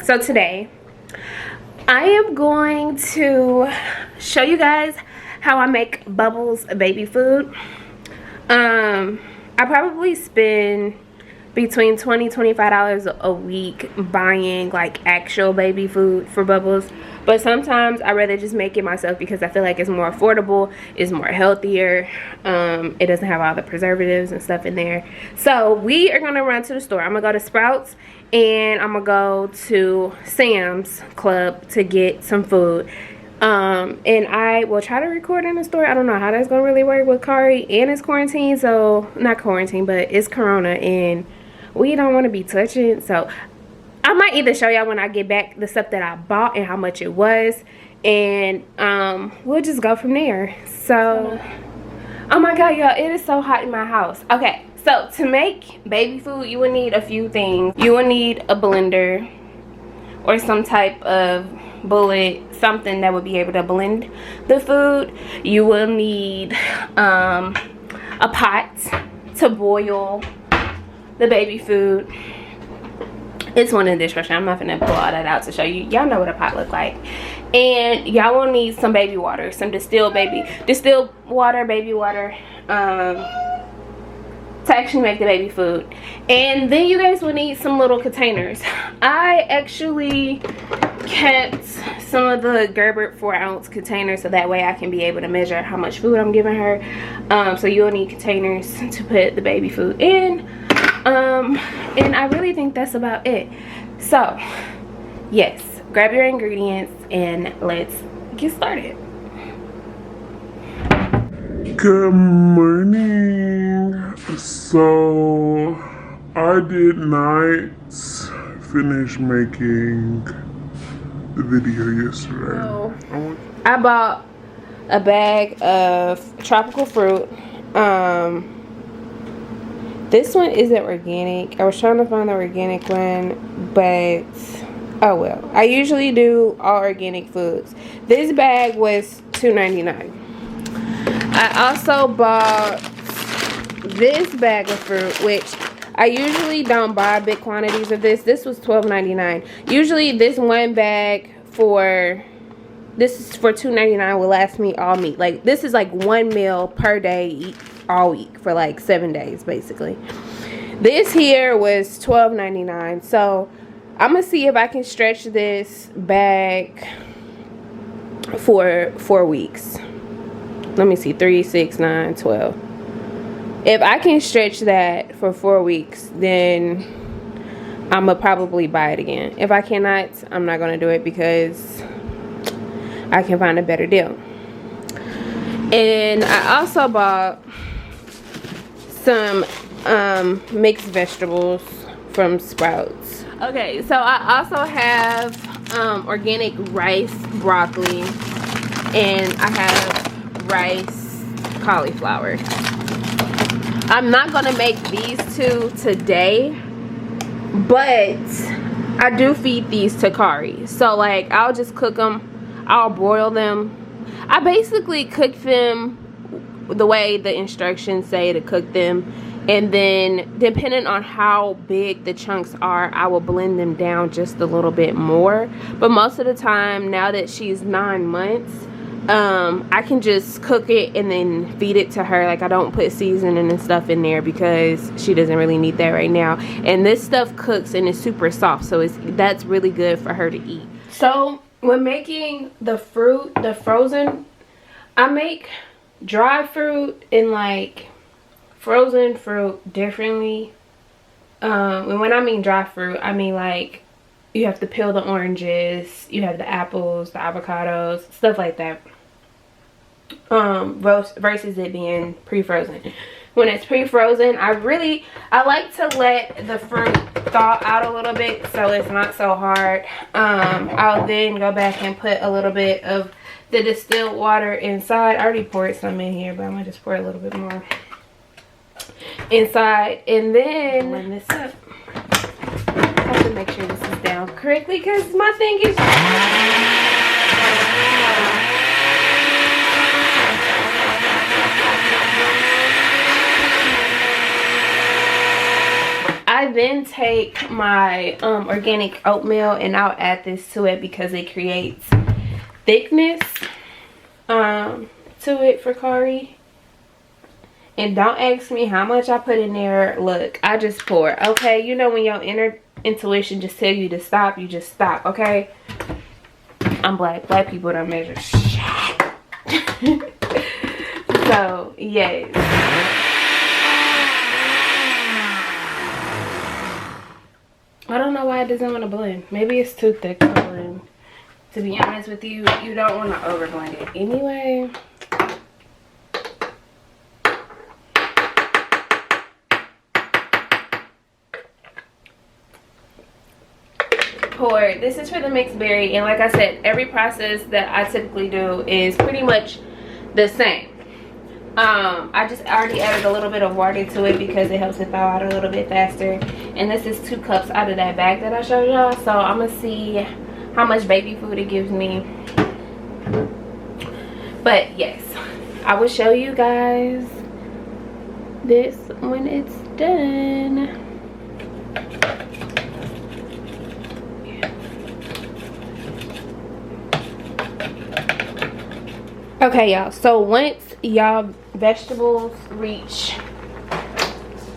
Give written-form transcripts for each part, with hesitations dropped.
So today I am going to show you guys how I make Bubbles baby food. I probably spend between $20-$25 a week buying like actual baby food for Bubbles, but sometimes I rather just make it myself because I feel like it's more affordable, it's more healthier, it doesn't have all the preservatives and stuff in there. So we are gonna run to the store. I'm gonna go to Sprouts and I'm gonna go to Sam's Club to get some food. And I will try to record in the store. I don't know how that's gonna really work with Kari, and it's quarantine, so not quarantine, but it's Corona and we don't want to be touching. So I might either show y'all when I get back the stuff that I bought and how much it was, and we'll just go from there. So oh my god, y'all, it is so hot in my house. Okay, so to make baby food you will need a few things. You will need a blender or some type of bullet, something that would be able to blend the food. You will need a pot to boil the baby food. It's one in the dishwasher. I'm not gonna pull all that out to show you. Y'all know what a pot look like. And y'all will need some baby water, some distilled water, baby water, to actually make the baby food. And then you guys will need some little containers. I actually kept some of the Gerber 4-ounce containers so that way I can be able to measure how much food I'm giving her. So you'll need containers to put the baby food in. And I really think that's about it. So yes, grab your ingredients and let's get started. Good morning. So I did not finish making the video yesterday. So I bought a bag of tropical fruit. This one isn't organic. I was trying to find the organic one, but oh well. I usually do all organic foods. This bag was $2.99. I also bought this bag of fruit, which I usually don't buy big quantities of this. This was $12.99. Usually this one bag for $2.99 will last me all week. Like this is like one meal per day all week for like 7 days basically. This here was $12.99. So I'm gonna see if I can stretch this bag for 4 weeks. Let me see, 3, 6, 9, 12. If I can stretch that for 4 weeks, then I'm gonna probably buy it again. If I cannot, I'm not gonna do it because I can find a better deal. And I also bought some mixed vegetables from Sprouts. Okay, so I also have organic rice broccoli, and I have rice cauliflower. I'm not gonna make these two today, but I do feed these to Kari. So like I'll just cook them, I'll broil them. I basically cook them the way the instructions say to cook them, and then depending on how big the chunks are, I will blend them down just a little bit more. But most of the time, now that she's 9 months, I can just cook it and then feed it to her. Like I don't put seasoning and stuff in there because she doesn't really need that right now. And this stuff cooks and is super soft, so that's really good for her to eat. So when making the fruit, the frozen, I make dry fruit and like frozen fruit differently. And when I mean dry fruit, I mean like you have to peel the oranges, you have the apples, the avocados, stuff like that. Versus it being pre-frozen. When it's pre-frozen, I like to let the fruit thaw out a little bit so it's not so hard. I'll then go back and put a little bit of the distilled water inside. I already poured some in here, but I'm gonna just pour a little bit more inside, and then blend this up. I have to make sure this is down correctly because my thing is I I then take my organic oatmeal and I'll add this to it because it creates thickness to it for Kari. And don't ask me how much I put in there. Look, I just pour. Okay, you know when your inner intuition just tell you to stop, you just stop. Okay, I'm black. Black people don't measure shit. So yes. I don't know why it doesn't want to blend. Maybe it's too thick to blend. To be honest with you, you don't want to over blend it anyway. Pour. This is for the mixed berry, and like I said, every process that I typically do is pretty much the same. I just already added a little bit of water to it because it helps it thaw out a little bit faster. And this is 2 cups out of that bag that I showed y'all. So I'm gonna see how much baby food it gives me. But yes, I will show you guys this when it's done. Okay, y'all, so once y'all vegetables reach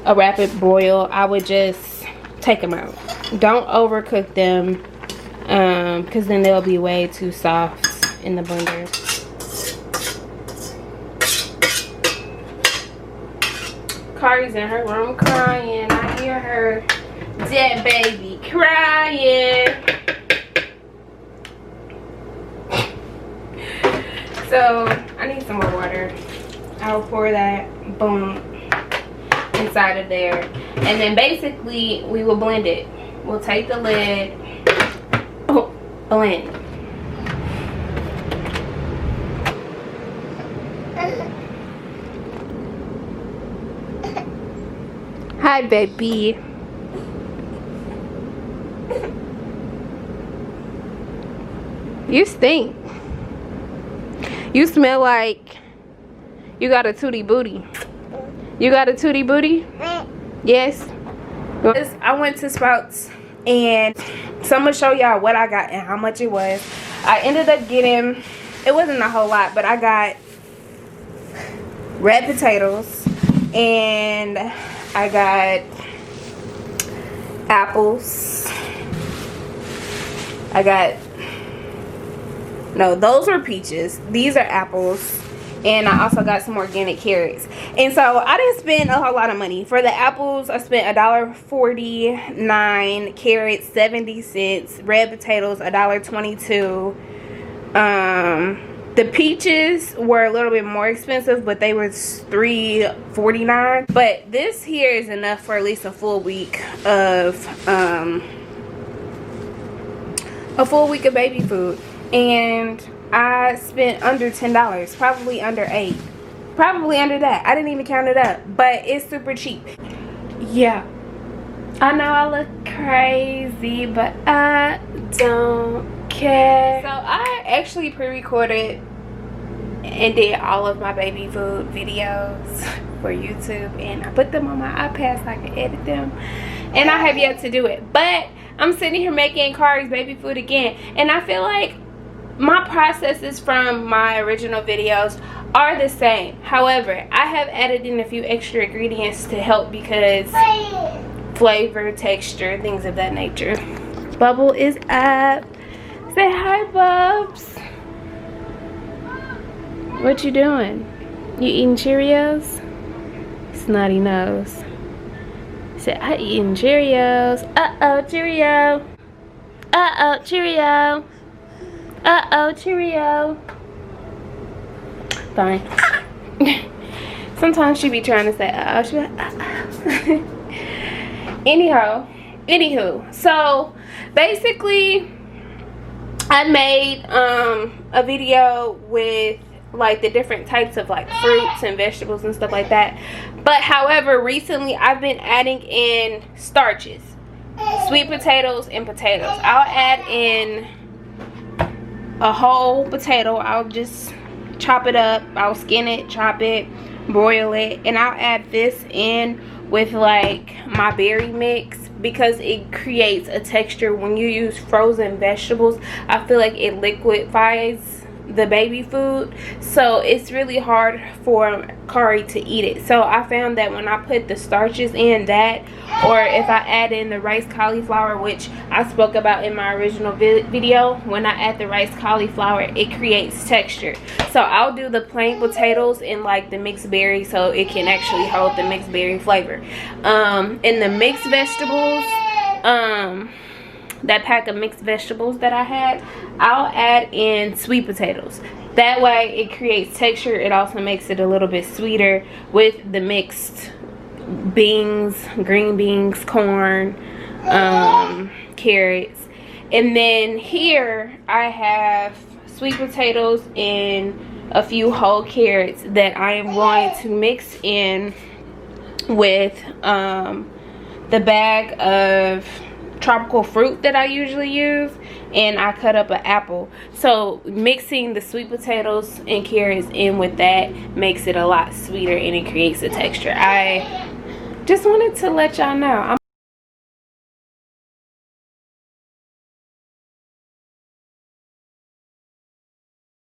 a rapid boil, I would just take them out. Don't overcook them because then they'll be way too soft in the blender. Kari's in her room crying. I hear her dead baby crying. So I need some more water. I'll pour that, boom, inside of there. And then basically we will blend it. We'll take the lid, blend. Hi, baby. You stink. You smell like you got a tootie booty. You got a tootie booty? Yes. I went to Sprouts, and so I'm gonna show y'all what I got and how much it was. I ended up getting, it wasn't a whole lot, but I got red potatoes, and I got apples. I got, no, those were peaches. These are apples. And I also got some organic carrots. And so I didn't spend a whole lot of money. For the apples, I spent $1.49, carrots 70 cents, red potatoes $1.22. The peaches were a little bit more expensive, but they were $3.49. But this here is enough for at least a full week of baby food. And I spent under $10, probably under $8, probably under that. I didn't even count it up, but it's super cheap. Yeah, I know I look crazy, but I don't care. So I actually pre-recorded and did all of my baby food videos for YouTube, and I put them on my iPad so I can edit them, and I have yet to do it. But I'm sitting here making Kari's baby food again, and I feel like my processes from my original videos are the same. However, I have added in a few extra ingredients to help because flavor, texture, things of that nature. Bubble is up. Say hi, Bubs. What you doing? You eating Cheerios? Snotty nose. Say, I eating Cheerios. Uh-oh, Cheerio. Uh-oh, Cheerio. Uh-oh, Cheerio. Fine. Sometimes she be trying to say uh-oh. She be like, uh-oh. Anywho. So, basically, I made a video with like the different types of like fruits and vegetables and stuff like that. But however, recently I've been adding in starches. Sweet potatoes and potatoes. I'll add in a whole potato. I'll just chop it up. I'll skin it, chop it, broil it, and I'll add this in with like my berry mix because it creates a texture. When you use frozen vegetables, I feel like it liquefies the baby food, so it's really hard for Kari to eat it. So I found that when I put the starches in that, or if I add in the rice cauliflower, which I spoke about in my original video, when I add the rice cauliflower, it creates texture. So I'll do the plain potatoes in like the mixed berry, so it can actually hold the mixed berry flavor. In the mixed vegetables, that pack of mixed vegetables that I had, I'll add in sweet potatoes. That way it creates texture. It also makes it a little bit sweeter with the mixed beans, green beans, corn, carrots. And then here I have sweet potatoes and a few whole carrots that I am going to mix in with the bag of tropical fruit that I usually use, and I cut up an apple. So mixing the sweet potatoes and carrots in with that makes it a lot sweeter, and it creates a texture. I just wanted to let y'all know.